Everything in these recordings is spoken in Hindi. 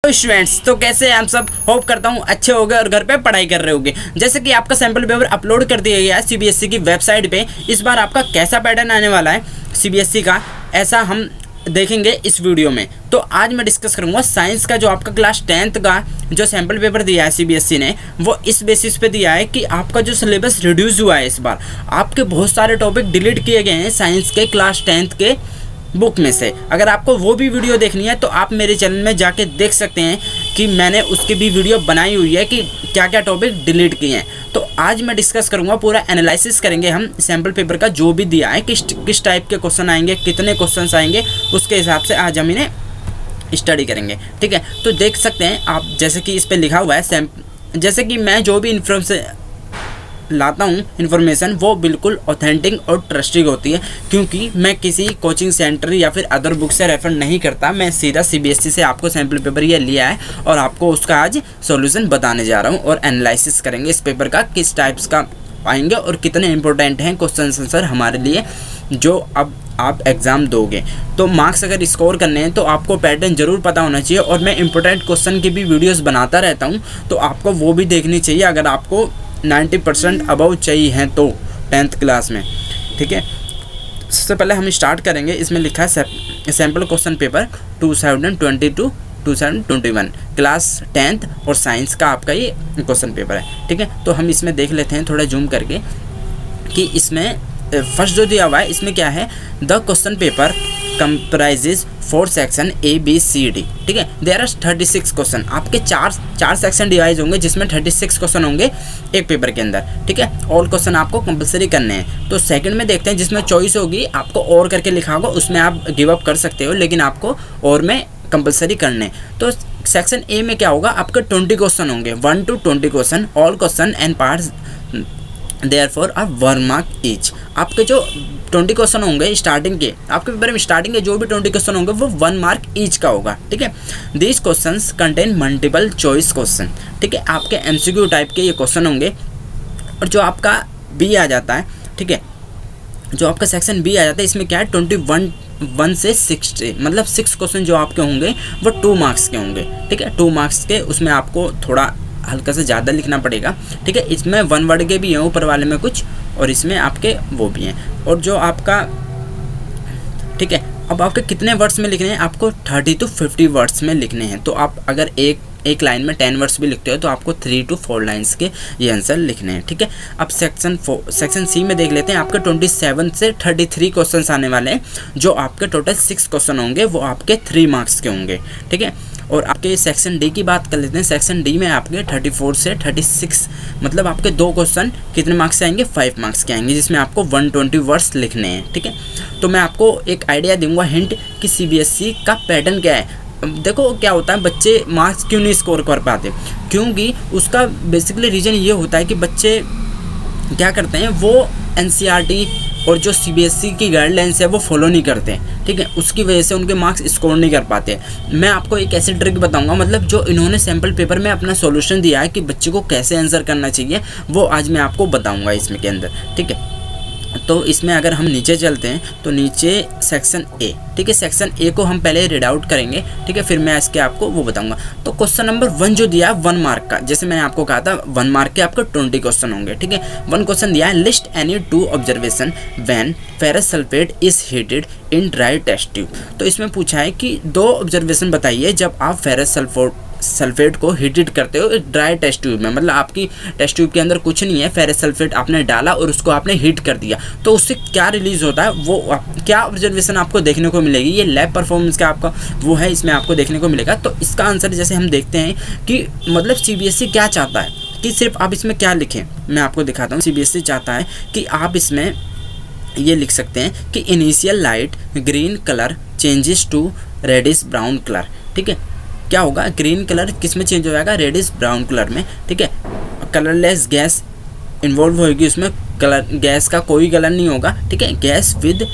हेलो स्टूडेंट्स, तो कैसे हैं आप सब। होप करता हूँ अच्छे होंगे और घर पे पढ़ाई कर रहे होंगे। जैसे कि आपका सैम्पल पेपर अपलोड कर दिया गया है सीबीएसई की वेबसाइट पे। इस बार आपका कैसा पैटर्न आने वाला है सीबीएसई का, ऐसा हम देखेंगे इस वीडियो में। तो आज मैं डिस्कस करूंगा साइंस का जो आपका क्लास 10th का जो सैम्पल पेपर दिया है सीबीएसई ने, वो इस बेसिस पे दिया है कि आपका जो सिलेबस रिड्यूस हुआ है। इस बार आपके बहुत सारे टॉपिक डिलीट किए गए हैं साइंस के क्लास 10th के बुक में से। अगर आपको वो भी वीडियो देखनी है तो आप मेरे चैनल में जाके देख सकते हैं कि मैंने उसकी भी वीडियो बनाई हुई है कि क्या क्या टॉपिक डिलीट किए हैं। तो आज मैं डिस्कस करूंगा, पूरा एनालिसिस करेंगे हम सैम्पल पेपर का जो भी दिया है, किस टाइप के क्वेश्चन आएंगे, कितने क्वेश्चन आएंगे, उसके हिसाब से आज हम इन्हें स्टडी करेंगे। ठीक है, तो देख सकते हैं आप जैसे कि इस पर लिखा हुआ है जैसे कि मैं जो भी लाता हूँ इन्फॉर्मेशन वो बिल्कुल ऑथेंटिक और ट्रस्टेड होती है, क्योंकि मैं किसी कोचिंग सेंटर या फिर अदर बुक से रेफर नहीं करता। मैं सीधा सीबीएसई से आपको सैम्पल पेपर ये लिया है और आपको उसका आज सॉल्यूशन बताने जा रहा हूँ और एनालिसिस करेंगे इस पेपर का, किस टाइप्स का आएंगे और कितने इंपॉर्टेंट हैं क्वेश्चन आंसर हमारे लिए जो अब आप एग्ज़ाम दोगे। तो मार्क्स अगर स्कोर करने हैं तो आपको पैटर्न ज़रूर पता होना चाहिए और मैं इंपॉर्टेंट क्वेश्चन की भी वीडियोस बनाता रहता हूँ, तो आपको वो भी देखनी चाहिए अगर आपको 90% अबव चाहिए हैं तो 10th क्लास में। ठीक है, सबसे पहले हम स्टार्ट करेंगे। इसमें लिखा है sample question paper 2022-2021 class 10th और साइंस का आपका ये क्वेश्चन पेपर है। ठीक है, तो हम इसमें देख लेते हैं थोड़ा जूम करके कि इसमें फर्स्ट जो दिया हुआ है इसमें क्या है। The question paper comprises 4 section ABCD। ठीक है, देयर आर 36 क्वेश्चन। आपके चार सेक्शन डिवाइज होंगे जिसमें 36 क्वेश्चन होंगे एक पेपर के अंदर। ठीक है, ऑल क्वेश्चन आपको कंपलसरी करने हैं। तो सेकंड में देखते हैं जिसमें चॉइस होगी, आपको और करके लिखा होगा, उसमें आप गिव अप कर सकते हो, लेकिन आपको और में कंपलसरी करने। तो सेक्शन ए में क्या होगा, आपके 20 क्वेश्चन होंगे, 1 to 20 question, all question and parts therefore are 1 mark each. आपके जो 20 क्वेश्चन होंगे स्टार्टिंग के, आपके पेपर में स्टार्टिंग के जो भी 20 क्वेश्चन होंगे वो 1 मार्क ईच का होगा। ठीक है, these questions contain multiple choice question. ठीक है, आपके MCQ टाइप के ये क्वेश्चन होंगे। और जो आपका बी आ जाता है, ठीक है, जो आपका सेक्शन बी आ जाता है, इसमें क्या है 21 से 60 मतलब 6 क्वेश्चन जो आपके होंगे वो 2 मार्क्स के होंगे। ठीक है, 2 मार्क्स के, उसमें आपको थोड़ा हल्का से ज़्यादा लिखना पड़ेगा। ठीक है, इसमें 1 वर्ड के भी हैं ऊपर वाले में कुछ, और इसमें आपके वो भी हैं। और जो आपका, ठीक है, अब आपके कितने वर्ड्स में लिखने हैं, आपको 30 to 50 वर्ड्स में लिखने हैं। तो आप अगर एक लाइन में 10 वर्ड्स भी लिखते हो तो आपको 3 to 4 लाइन्स के ये आंसर लिखने हैं। ठीक है, अब सेक्शन सी में देख लेते हैं। आपके 27 से 33 क्वेश्चन आने वाले हैं, जो आपके टोटल 6 क्वेश्चन होंगे वो आपके 3 मार्क्स के होंगे। ठीक है, और आपके सेक्शन डी की बात कर लेते हैं। सेक्शन डी में आपके 34 से 36 मतलब आपके 2 क्वेश्चन कितने मार्क्स से आएंगे, 5 मार्क्स के आएंगे, जिसमें आपको 120 वर्ड्स लिखने हैं। ठीक है, तो मैं आपको एक आइडिया दूंगा, हिंट, कि सीबीएसई का पैटर्न क्या है। देखो क्या होता है, बच्चे मार्क्स क्यों नहीं स्कोर कर पाते, क्योंकि उसका बेसिकली रीज़न ये होता है कि बच्चे क्या करते हैं, वो NCERT और जो सीबीएसई की गाइडलाइंस है वो फॉलो नहीं करते हैं। ठीक है, उसकी वजह से उनके मार्क्स स्कोर नहीं कर पाते। मैं आपको एक ऐसी ट्रिक बताऊंगा, मतलब जो इन्होंने सैम्पल पेपर में अपना सॉल्यूशन दिया है कि बच्चे को कैसे आंसर करना चाहिए, वो आज मैं आपको बताऊंगा इसमें के अंदर। ठीक है, तो इसमें अगर हम नीचे चलते हैं तो नीचे सेक्शन ए, ठीक है, सेक्शन ए को हम पहले रीड आउट करेंगे। ठीक है, फिर मैं इसके आपको वो बताऊंगा। तो क्वेश्चन नंबर 1 जो दिया है 1 मार्क का, जैसे मैंने आपको कहा था 1 मार्क के आपको 20 क्वेश्चन होंगे। ठीक है, 1 क्वेश्चन दिया है, list any 2 observation when ferrous sulphate is heated in dry test tube. तो इसमें पूछा है कि 2 ऑब्जर्वेशन बताइए जब आप फेरस सल्फेट को हीटेड करते हो ड्राई टेस्ट ट्यूब में, मतलब आपकी टेस्ट ट्यूब के अंदर कुछ नहीं है, फेरस सल्फेट आपने डाला और उसको आपने हीट कर दिया, तो उससे क्या रिलीज होता है, वो क्या ऑब्जर्वेशन आपको देखने को मिलेगी। ये लैब परफॉर्मेंस का आपका वो है, इसमें आपको देखने को मिलेगा। तो इसका आंसर जैसे हम देखते हैं कि मतलब सीबीएसई क्या चाहता है कि सिर्फ आप इसमें क्या लिखें, मैं आपको दिखाता हूँ। सीबीएसई चाहता है कि आप इसमें ये लिख सकते हैं कि initial light green colour changes to reddish brown colour. ठीक है, क्या होगा, ग्रीन कलर किस में चेंज हो जाएगा, रेडिश ब्राउन कलर में। ठीक है, कलरलेस गैस इन्वॉल्व होगी उसमें, कलर गैस का कोई कलर नहीं होगा। ठीक है, gas with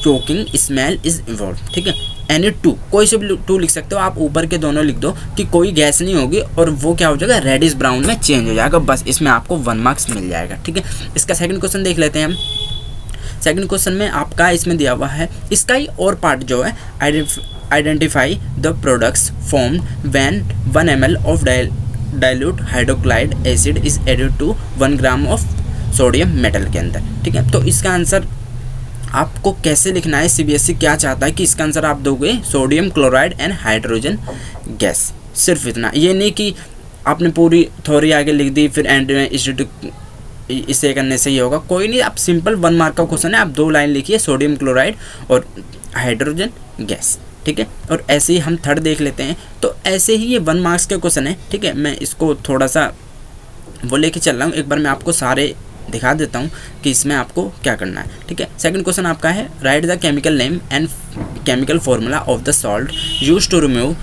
choking smell is involve. ठीक है, एनी 2, कोई से भी 2 लिख सकते हो आप, ऊपर के दोनों लिख दो कि कोई गैस नहीं होगी और वो क्या हो जाएगा, रेडिश ब्राउन में चेंज हो जाएगा। बस इसमें आपको 1 मार्क्स मिल जाएगा। ठीक है, इसका सेकंड क्वेश्चन देख लेते हैं हम। सेकंड क्वेश्चन में आपका इसमें दिया हुआ है, इसका ही और पार्ट जो है, identify the products formed when 1 ml of dilute hydrochloric acid is added to 1 gram of sodium metal के अंदर। ठीक है, तो इसका आंसर आपको कैसे लिखना है, सीबीएसई क्या चाहता है कि इसका आंसर आप दोगे sodium chloride and hydrogen gas, सिर्फ इतना। ये नहीं कि आपने पूरी थ्योरी आगे लिख दी फिर एंड में इसे करने से ही होगा, कोई नहीं, आप सिंपल 1 मार्क का क्वेश्चन है, आप 2 लाइन लिखिए, सोडियम क्लोराइड और हाइड्रोजन गैस। ठीक है, और ऐसे ही हम थर्ड देख लेते हैं। तो ऐसे ही ये 1 मार्क्स के क्वेश्चन है। ठीक है, मैं इसको थोड़ा सा वो लेके चल रहा हूँ, एक बार मैं आपको सारे दिखा देता हूँ कि इसमें आपको क्या करना है। ठीक है, सेकंड क्वेश्चन आपका है, write the chemical name and chemical formula of the salt use to remove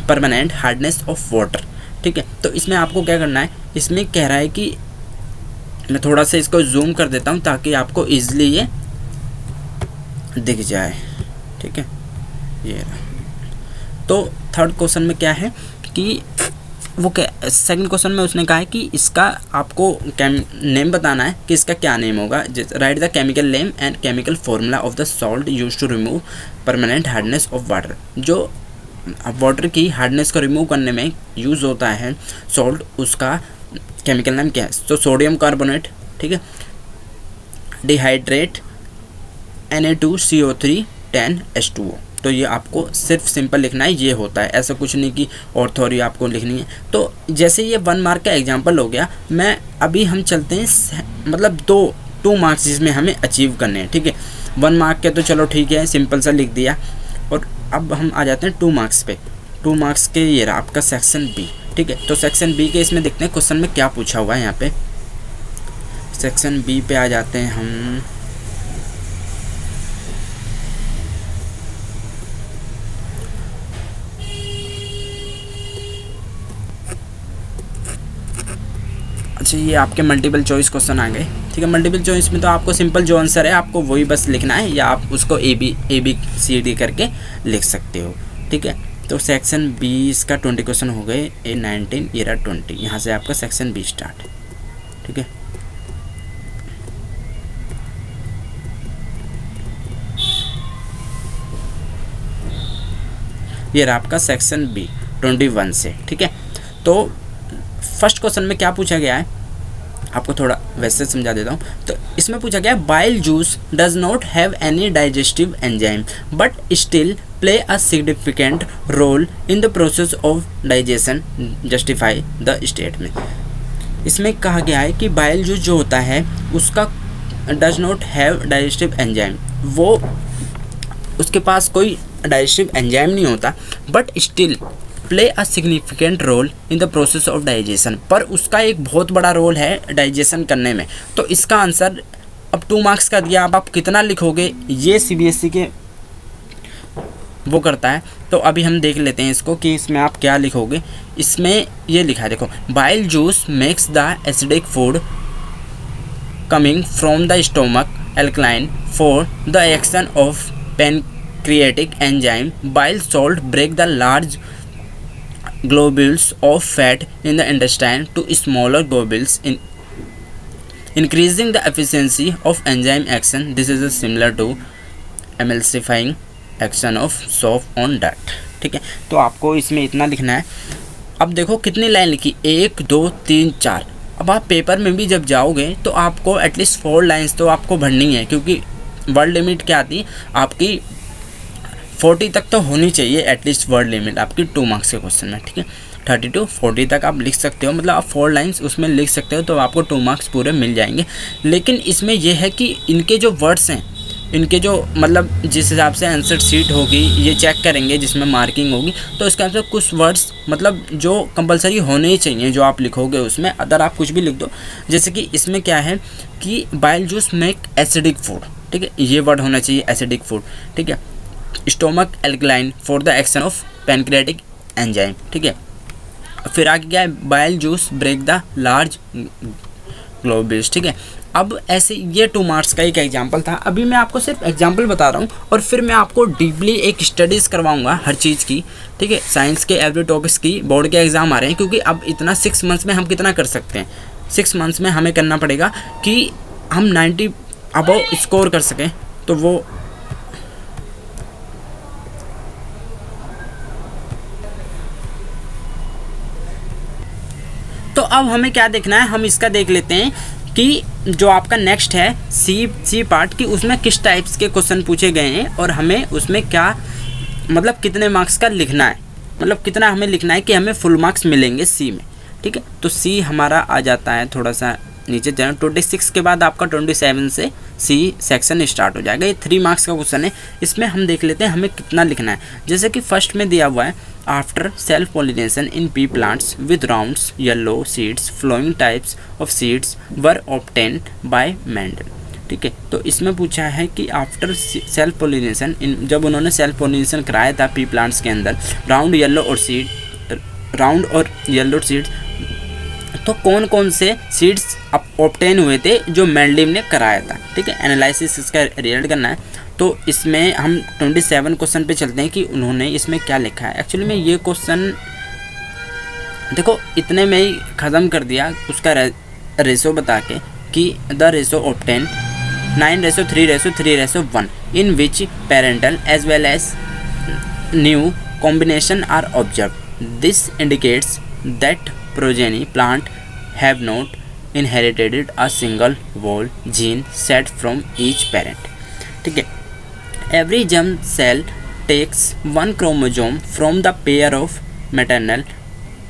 permanent hardness of water. ठीक है, तो इसमें आपको क्या करना है, इसमें कह रहा है कि मैं थोड़ा सा इसको जूम कर देता हूँ ताकि आपको ईजिली ये दिख जाए। ठीक है, ये तो थर्ड क्वेश्चन में क्या है कि वो क्या, सेकंड क्वेश्चन में उसने कहा है कि इसका आपको नेम बताना है कि इसका क्या नेम होगा। Write the chemical name and chemical formula of the salt use to remove permanent hardness of water. जो वाटर की हार्डनेस को रिमूव करने में यूज़ होता है सॉल्ट, उसका केमिकल नेम क्या है। तो सोडियम कार्बोनेट, ठीक है, डिहाइड्रेट Na2CO3 10H2O। तो ये आपको सिर्फ सिंपल लिखना है, ये होता है, ऐसा कुछ नहीं कि और थ्योरी आपको लिखनी है। तो जैसे ये 1 मार्क का एग्जांपल हो गया, मैं अभी हम चलते हैं मतलब 2 मार्क्स जिसमें हमें अचीव करने हैं। ठीक है, 1 मार्क के तो चलो ठीक है, सिंपल सा लिख दिया, और अब हम आ जाते हैं 2 मार्क्स पे। 2 मार्क्स के ये रहा आपका सेक्शन बी। ठीक है, तो सेक्शन बी के इसमें देखते हैं क्वेश्चन में क्या पूछा हुआ है। यहाँ पे सेक्शन बी पे आ जाते हैं हम। अच्छा, ये आपके मल्टीपल चॉइस क्वेश्चन आ गए। ठीक है, मल्टीपल चॉइस में तो आपको सिंपल जो आंसर है आपको वही बस लिखना है, या आप उसको ABCD करके लिख सकते हो। ठीक है, तो सेक्शन 20 का 20 क्वेश्चन हो गए, A19 ये रहा 20, यहाँ से आपका सेक्शन 20 स्टार्ट। ठीक है, ये रहा आपका सेक्शन बी 21 से। ठीक है, तो फर्स्ट क्वेश्चन में क्या पूछा गया है आपको थोड़ा वैसे समझा देता हूँ। तो इसमें पूछा गया है, bile juice does not have any digestive enzyme but still play a significant role in the process of digestion, justify the statement. इसमें कहा गया है कि बाइल जूस जो होता है उसका does not have digestive enzyme, वो उसके पास कोई डाइजेस्टिव एंजाइम नहीं होता, but still play a significant role in the process of digestion, पर उसका एक बहुत बड़ा रोल है डाइजेशन करने में। तो इसका आंसर अब 2 मार्क्स का दिया, अब आप कितना लिखोगे ये CBSE के वो करता है। तो अभी हम देख लेते हैं इसको कि इसमें आप क्या लिखोगे। इसमें ये लिखा है, देखो, bile juice makes the acidic food coming from the stomach alkaline for the action of pancreatic enzyme. Bile salt break the large globules of fat in the intestine to smaller globules, increasing the efficiency of enzyme action. This is similar to emulsifying action of soap on dirt. ठीक है, तो आपको इसमें इतना लिखना है। अब देखो कितनी लाइन लिखी, 1 2 3 4। अब आप पेपर में भी जब जाओगे तो आपको एटलीस्ट 4 लाइन्स तो आपको भरनी है, क्योंकि वर्ड लिमिट क्या आती है आपकी 40 तक तो होनी चाहिए एटलीस्ट वर्ड लिमिट आपकी 2 मार्क्स के क्वेश्चन में। ठीक है, 30 to 40 तक आप लिख सकते हो, मतलब आप 4 लाइन्स उसमें लिख सकते हो, तो आपको 2 मार्क्स पूरे मिल जाएंगे। लेकिन इसमें यह है कि इनके जो वर्ड्स हैं, इनके जो मतलब जिस हिसाब से आंसर शीट होगी ये चेक करेंगे जिसमें मार्किंग होगी, तो इसके हिसाब से कुछ वर्ड्स मतलब जो कंपलसरी होने ही चाहिए जो आप लिखोगे उसमें, अदर आप कुछ भी लिख दो। जैसे कि इसमें क्या है कि bile juice make acidic food, ठीक है, ये वर्ड होना चाहिए एसिडिक फूड। ठीक है, stomach alkaline for the action of pancreatic enzyme. ठीक है, फिर आगे क्या है, bile juice break the large globules. ठीक है, अब ऐसे ये 2 मार्क्स का एक एग्जांपल था। अभी मैं आपको सिर्फ एग्जांपल बता रहा हूँ और फिर मैं आपको डीपली एक स्टडीज़ करवाऊँगा हर चीज़ की। ठीक है, साइंस के एवरी टॉपिक्स की बोर्ड के एग्ज़ाम आ रहे हैं, क्योंकि अब इतना 6 मंथ्स में हम कितना कर सकते हैं। 6 मंथ्स में हमें करना पड़ेगा कि हम अबव स्कोर कर सकें तो वो तो अब हमें क्या देखना है, हम इसका देख लेते हैं कि जो आपका नेक्स्ट है सी पार्ट की, उसमें किस टाइप्स के क्वेश्चन पूछे गए हैं और हमें उसमें क्या मतलब कितने मार्क्स का लिखना है, मतलब कितना हमें लिखना है कि हमें फुल मार्क्स मिलेंगे सी में। ठीक है, तो सी हमारा आ जाता है थोड़ा सा नीचे जाए 26 के बाद आपका 27 से सी सेक्शन स्टार्ट हो जाएगा। ये 3 मार्क्स का क्वेश्चन है। इसमें हम देख लेते हैं हमें कितना लिखना है। जैसे कि फर्स्ट में दिया हुआ है after self pollination in pea plants with rounds yellow seeds flowing types of seeds were obtained by Mendel. ठीक है, तो इसमें पूछा है कि आफ्टर सेल्फ पॉलिनेशन इन, जब उन्होंने सेल्फ पॉलिनेशन कराया था पी प्लांट्स के अंदर राउंड और येलो सीड्स, तो कौन कौन से सीड्स ऑब्टेन हुए थे जो मेंडल ने कराया था। ठीक है, एनालिसिस इसका रिजल्ट करना है। तो इसमें हम 27 क्वेश्चन पे चलते हैं कि उन्होंने इसमें क्या लिखा है। एक्चुअली में ये क्वेश्चन देखो इतने में ही ख़त्म कर दिया उसका रेशो बता के कि the ratio obtain 9:3:3:1 in which parental as well as new combination are observed. This indicates that progeny plant have not inherited a single whole gene set from each parent. ठीक है, every germ cell takes one chromosome from the pair of maternal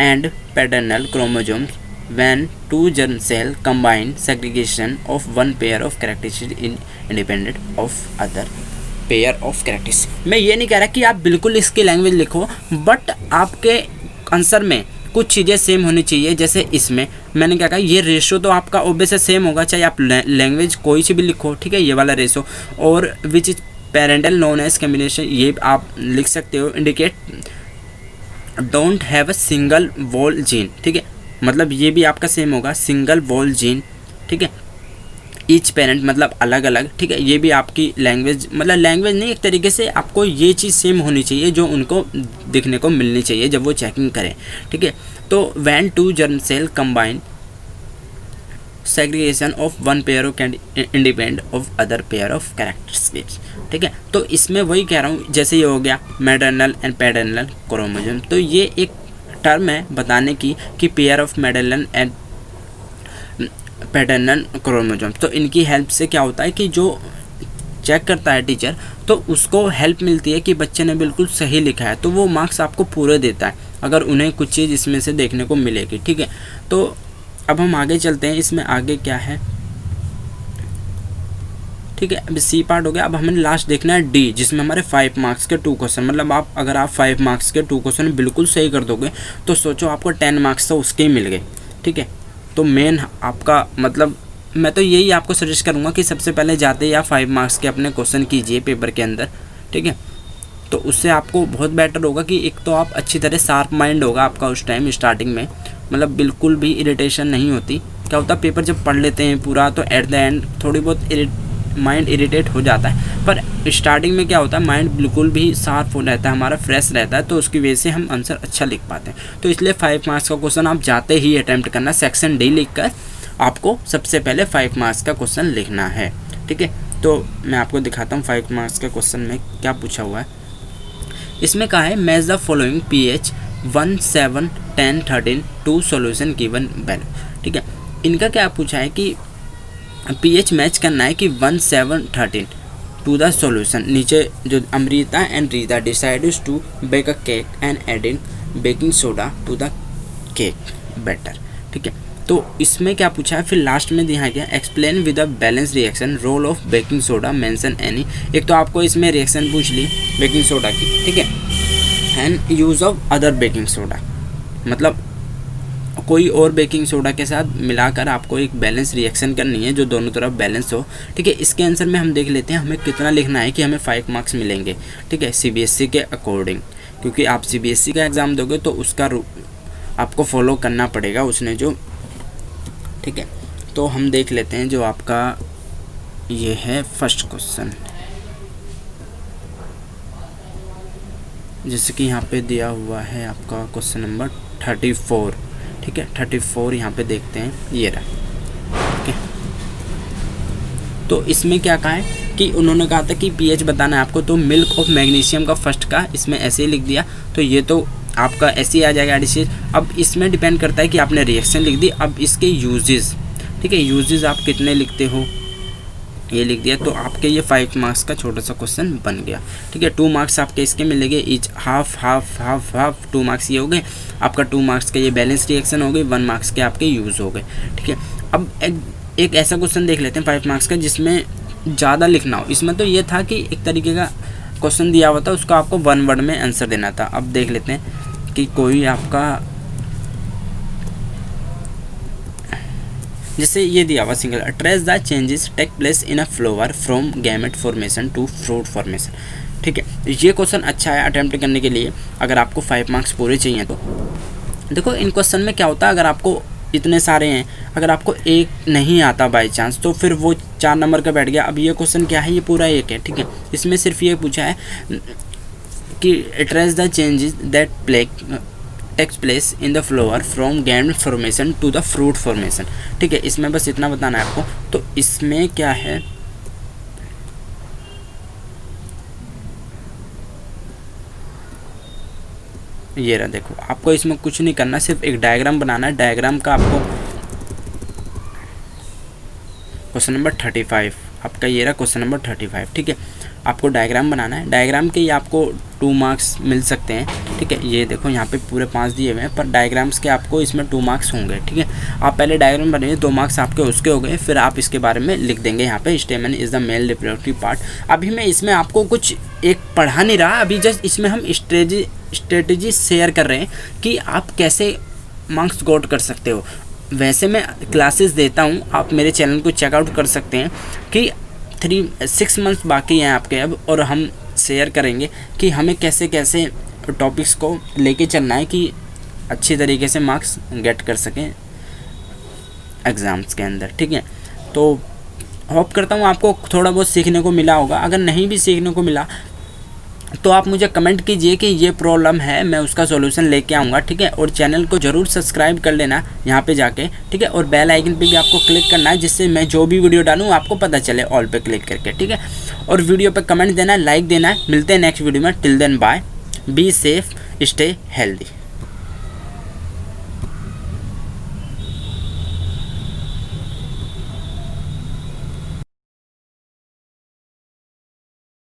and paternal chromosomes. When two germ cell combine, segregation of one pair of characteristics is independent of other pair of characteristics. मैं ये नहीं कह रहा कि आप बिल्कुल इसकी लैंग्वेज लिखो, बट आपके आंसर में कुछ चीज़ें सेम होनी चाहिए। जैसे इसमें मैंने क्या कहा, ये रेशो तो आपका ऑब्वियस सेम होगा चाहे आप लैंग्वेज कोई सी भी लिखो। ठीक है, ये वाला रेशो और which is parental known as combination, ये आप लिख सकते हो। Indicate don't have a single wall gene. ठीक है, मतलब ये भी आपका सेम होगा, सिंगल वॉल जीन। ठीक है, ईच पेरेंट मतलब अलग अलग। ठीक है, ये भी आपकी लैंग्वेज मतलब लैंग्वेज नहीं, एक तरीके से आपको ये चीज़ सेम होनी चाहिए जो उनको दिखने को मिलनी चाहिए जब वो चेकिंग करें। ठीक है, तो when two germ cell combine segregation of one pair of independent of other pair of characteristics. ठीक है, तो इसमें वही कह रहा हूँ, जैसे ये हो गया मैटरनल एंड पैटर्नल क्रोमोसोम, तो ये एक टर्म है बताने की कि pair of maternal and paternal chromosome. तो इनकी हेल्प से क्या होता है कि जो चेक करता है टीचर, तो उसको हेल्प मिलती है कि बच्चे ने बिल्कुल सही लिखा है, तो वो मार्क्स आपको पूरे देता है अगर उन्हें कुछ चीज़ इसमें से देखने को मिलेगी। ठीक है, तो अब हम आगे चलते हैं, इसमें आगे क्या है। ठीक है, अभी सी पार्ट हो गया। अब हमें लास्ट देखना है डी, जिसमें हमारे 5 मार्क्स के 2 क्वेश्चन, मतलब आप अगर आप 5 मार्क्स के 2 क्वेश्चन बिल्कुल सही कर दोगे तो सोचो आपको 10 मार्क्स तो उसके ही मिल गए। ठीक है, तो मेन आपका मतलब मैं तो यही आपको सजेस्ट करूँगा कि सबसे पहले जाते ही आप 5 मार्क्स के अपने क्वेश्चन कीजिए पेपर के अंदर। ठीक है, तो उससे आपको बहुत बेटर होगा कि एक तो आप अच्छी तरह शार्प माइंड होगा आपका उस टाइम स्टार्टिंग में, मतलब बिल्कुल भी इरिटेशन नहीं होती। क्या होता है पेपर जब पढ़ लेते हैं पूरा तो एट द एंड थोड़ी बहुत माइंड इरिटेट हो जाता है, पर स्टार्टिंग में क्या होता है माइंड बिल्कुल भी शार्प हो रहता है, हमारा फ्रेश रहता है, तो उसकी वजह से हम आंसर अच्छा लिख पाते हैं। तो इसलिए 5 मार्क्स का क्वेश्चन आप जाते ही अटैम्प्ट करना, सेक्शन डी लिख कर आपको सबसे पहले 5 मार्क्स का क्वेश्चन लिखना है। ठीक है, तो मैं आपको दिखाता हूँ 5 मार्क्स का क्वेश्चन में क्या पूछा हुआ है। इसमें कहा है match the following pH 1, 7, 10, 13 to solution given value. ठीक है, इनका क्या पूछा है कि pH मैच करना है कि 1, 7, 13 टू द सोल्यूशन। नीचे जो Amrita and Rita decides to bake a cake and adding baking soda to the cake batter. ठीक है, तो इसमें क्या पूछा है, फिर लास्ट में दिया गया explain with a balance reaction role of baking soda mention any. एक तो आपको इसमें रिएक्शन पूछ ली बेकिंग सोडा की। ठीक है, and use of other baking soda, मतलब कोई और बेकिंग सोडा के साथ मिलाकर आपको एक बैलेंस रिएक्शन करनी है जो दोनों तरफ बैलेंस हो। ठीक है, इसके आंसर में हम देख लेते हैं हमें कितना लिखना है कि हमें 5 मार्क्स मिलेंगे। ठीक है, CBSE के अकॉर्डिंग, क्योंकि आप CBSE का एग्ज़ाम दोगे तो उसका आपको फॉलो करना पड़ेगा उसने जो। ठीक है, तो हम देख लेते हैं जो आपका ये है फर्स्ट क्वेश्चन, जैसे कि यहाँ पे दिया हुआ है आपका क्वेश्चन नंबर 34। ठीक है, 34 यहाँ पे देखते हैं, ये रहा। ठीक है, तो इसमें क्या कहा है कि उन्होंने कहा था कि पीएच बताना है आपको, तो मिल्क ऑफ मैग्नीशियम का फर्स्ट का इसमें ऐसे ही लिख दिया, तो ये तो आपका ऐसे ही आ जाएगा डिसीज। अब इसमें डिपेंड करता है कि आपने रिएक्शन लिख दी। अब इसके यूजेस, ठीक है, यूजेस आप कितने लिखते हो ये लिख दिया, तो आपके ये 5 मार्क्स का छोटा सा क्वेश्चन बन गया। ठीक है, 2 मार्क्स आपके इसके मिलेंगे, each half half half half 2 marks ये हो गए आपका। 2 मार्क्स के ये बैलेंस रिएक्शन हो गई, 1 मार्क्स के आपके यूज़ हो गए। ठीक है, अब एक ऐसा क्वेश्चन देख लेते हैं 5 मार्क्स का जिसमें ज़्यादा लिखना हो। इसमें तो ये था कि एक तरीके का क्वेश्चन दिया हुआ था, उसका आपको 1 वर्ड में आंसर देना था। अब देख लेते हैं कि कोई आपका जैसे ये दिया हुआ single, trace the changes take place in a flower from gamete formation to fruit formation. ठीक है, ये क्वेश्चन अच्छा है अटेम्प्ट करने के लिए अगर आपको 5 मार्क्स पूरे चाहिए तो। देखो इन क्वेश्चन में क्या होता है, अगर आपको इतने सारे हैं, अगर आपको एक नहीं आता बाई चांस तो फिर वो 4 नंबर का बैठ गया। अब ये क्वेश्चन क्या है, ये पूरा एक है। ठीक है, इसमें सिर्फ ये पूछा है कि trace the changes that takes place in the flower from gamete formation to the fruit formation. ठीक है, इसमें बस इतना बताना है आपको। तो इसमें क्या है, ये रहा, देखो आपको इसमें कुछ नहीं करना, सिर्फ एक डायग्राम बनाना है। डायग्राम का आपको क्वेश्चन नंबर 35 आपका ये रहा, क्वेश्चन नंबर 35। ठीक है, आपको डायग्राम बनाना है। डायग्राम के ये आपको 2 मार्क्स मिल सकते हैं। ठीक है, ये देखो यहाँ पे पूरे 5 दिए हुए हैं, पर डायग्राम्स के आपको इसमें 2 मार्क्स होंगे। ठीक है, आप पहले डायग्राम बनाइए, 2 मार्क्स आपके उसके हो गए, फिर आप इसके बारे में लिख देंगे यहाँ पे, स्टेमन is the male reproductive part. अभी मैं इसमें आपको कुछ एक पढ़ा नहीं रहा, अभी जस्ट इसमें हम स्ट्रेटजी शेयर कर रहे हैं कि आप कैसे मार्क्स गॉट कर सकते हो। वैसे मैं क्लासेस देता हूँ, आप मेरे चैनल को चेकआउट कर सकते हैं कि 6 मंथ्स बाकी हैं आपके अब, और हम शेयर करेंगे कि हमें कैसे कैसे टॉपिक्स को लेके चलना है कि अच्छी तरीके से मार्क्स गेट कर सकें एग्ज़ाम्स के अंदर। ठीक है, तो होप करता हूँ आपको थोड़ा बहुत सीखने को मिला होगा। अगर नहीं भी सीखने को मिला तो आप मुझे कमेंट कीजिए कि ये प्रॉब्लम है, मैं उसका सॉल्यूशन लेके आऊँगा। ठीक है, और चैनल को ज़रूर सब्सक्राइब कर लेना यहाँ पे जाके। ठीक है, और बेल आइकन पे भी आपको क्लिक करना है, जिससे मैं जो भी वीडियो डालूँ आपको पता चले, ऑल पे क्लिक करके। ठीक है, और वीडियो पे कमेंट देना है, लाइक देना है। मिलते हैं नेक्स्ट वीडियो में, till then bye, be safe, stay healthy.